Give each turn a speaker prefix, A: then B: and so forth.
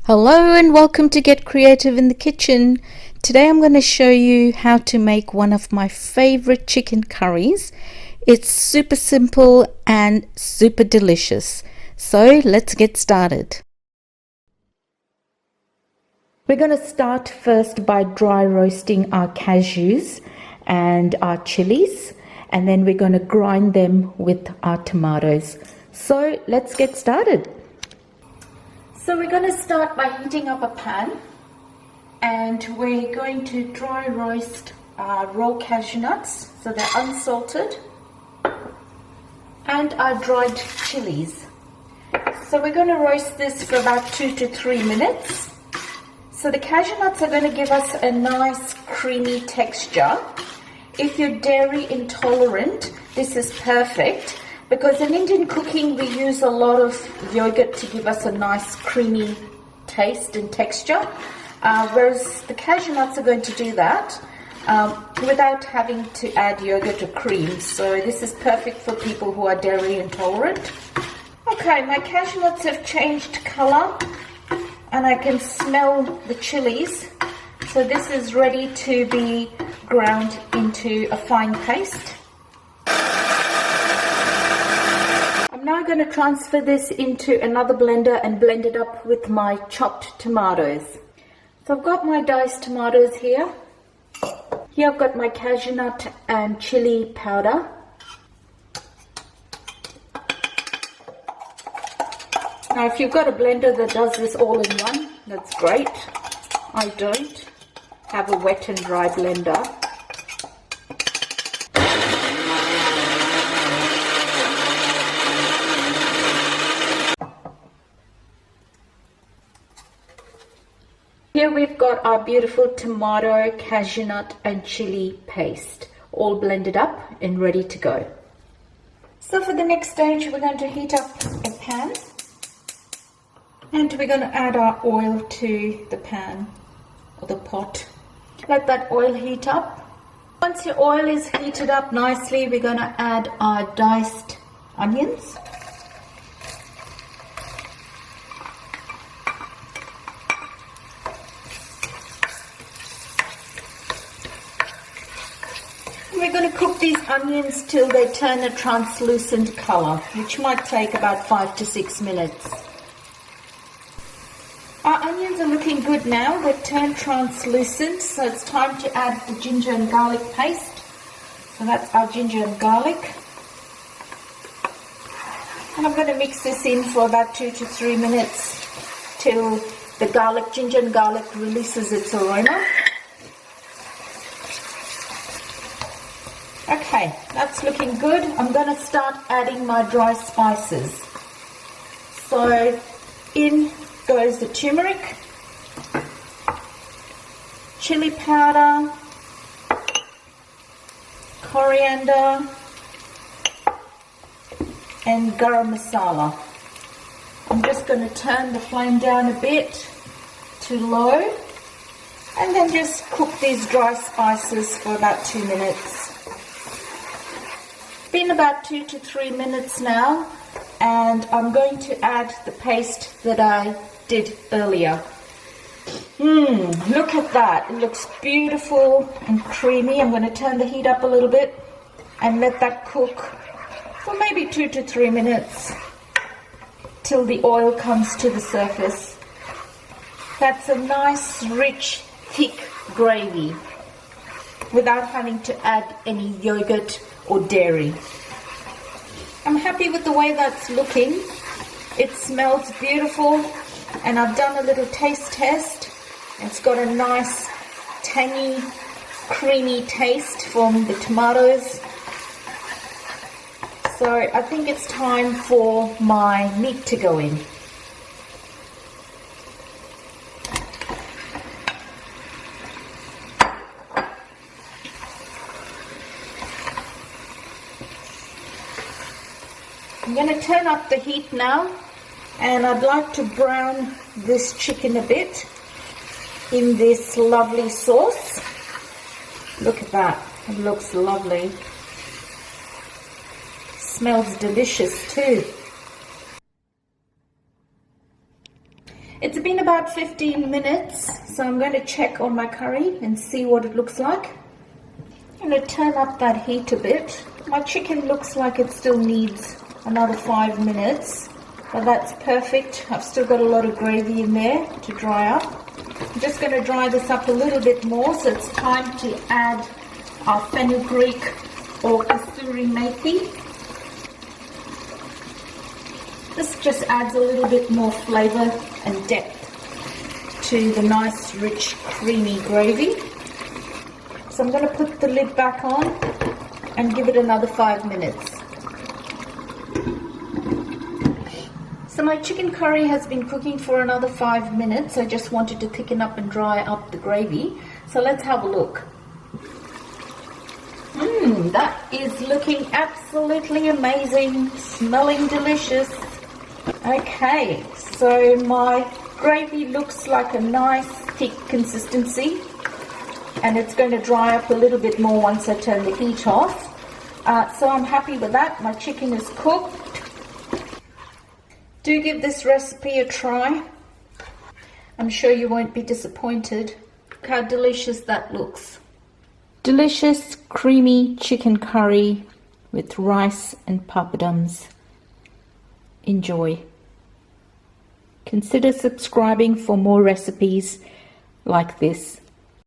A: Hello and welcome to Get Creative in the Kitchen. Today I'm going to show you how to make one of my favorite chicken curries. It's super simple and super delicious. So let's get started. We're going to start first by dry roasting our cashews and our chilies, and then we're going to grind them with our tomatoes. So let's get started. So we're going to start by heating up a pan, and we're going to dry roast our raw cashew nuts, so they're unsalted, and our dried chilies. So we're going to roast this for about 2 to 3 minutes. So the cashew nuts are going to give us a nice creamy texture. If you're dairy intolerant, this is perfect. Because in Indian cooking, we use a lot of yogurt to give us a nice creamy taste and texture, whereas the cashew nuts are going to do that without having to add yogurt or cream. So this is perfect for people who are dairy intolerant. Okay, my cashew nuts have changed color and I can smell the chilies. So this is ready to be ground into a fine paste. Now I'm going to transfer this into another blender and blend it up with my chopped tomatoes. So I've got my diced tomatoes here. Here I've got my cashew nut and chili powder. Now if you've got a blender that does this all in one, that's great. I don't have a wet and dry blender. Here we've got our beautiful tomato, cashew nut and chili paste, all blended up and ready to go. So for the next stage, we're going to heat up a pan and we're going to add our oil to the pan or the pot. Let that oil heat up. Once your oil is heated up nicely, we're going to add our diced onions. We're going to cook these onions till they turn a translucent color, which might take about 5 to 6 minutes. Our onions are looking good now. They've turned translucent, so it's time to add the ginger and garlic paste. So that's our ginger and garlic. And I'm going to mix this in for about 2 to 3 minutes till the ginger and garlic releases its aroma. Okay, that's looking good. I'm going to start adding my dry spices. So in goes the turmeric, chili powder, coriander, and garam masala. I'm just going to turn the flame down a bit to low and then just cook these dry spices for about 2 minutes. Been about 2 to 3 minutes now, and I'm going to add the paste that I did earlier. Look at that. It looks beautiful and creamy. I'm going to turn the heat up a little bit and let that cook for maybe 2 to 3 minutes till the oil comes to the surface. That's a nice, rich, thick gravy without having to add any yogurt or dairy. I'm happy with the way that's looking. It smells beautiful, and I've done a little taste test. It's got a nice tangy, creamy taste from the tomatoes. So I think it's time for my meat to go in. I'm going to turn up the heat now, and I'd like to brown this chicken a bit in this lovely sauce. Look at that, it looks lovely. Smells delicious too. It's been about 15 minutes, so I'm going to check on my curry and see what it looks like. I'm going to turn up that heat a bit. My chicken looks like it still needs another 5 minutes, but that's perfect. I've still got a lot of gravy in there to dry up. I'm just going to dry this up a little bit more, so it's time to add our fenugreek or Kasuri Methi. This just adds a little bit more flavor and depth to the nice, rich, creamy gravy. So I'm going to put the lid back on and give it another 5 minutes. So my chicken curry has been cooking for another 5 minutes. I just wanted to thicken up and dry up the gravy. So let's have a look. That is looking absolutely amazing, smelling delicious. Okay, so my gravy looks like a nice thick consistency, and it's going to dry up a little bit more once I turn the heat off. So I'm happy with that. My chicken is cooked. Do give this recipe a try. I'm sure you won't be disappointed. Look how delicious that looks. Delicious, creamy chicken curry with rice and papadums. Enjoy. Consider subscribing for more recipes like this.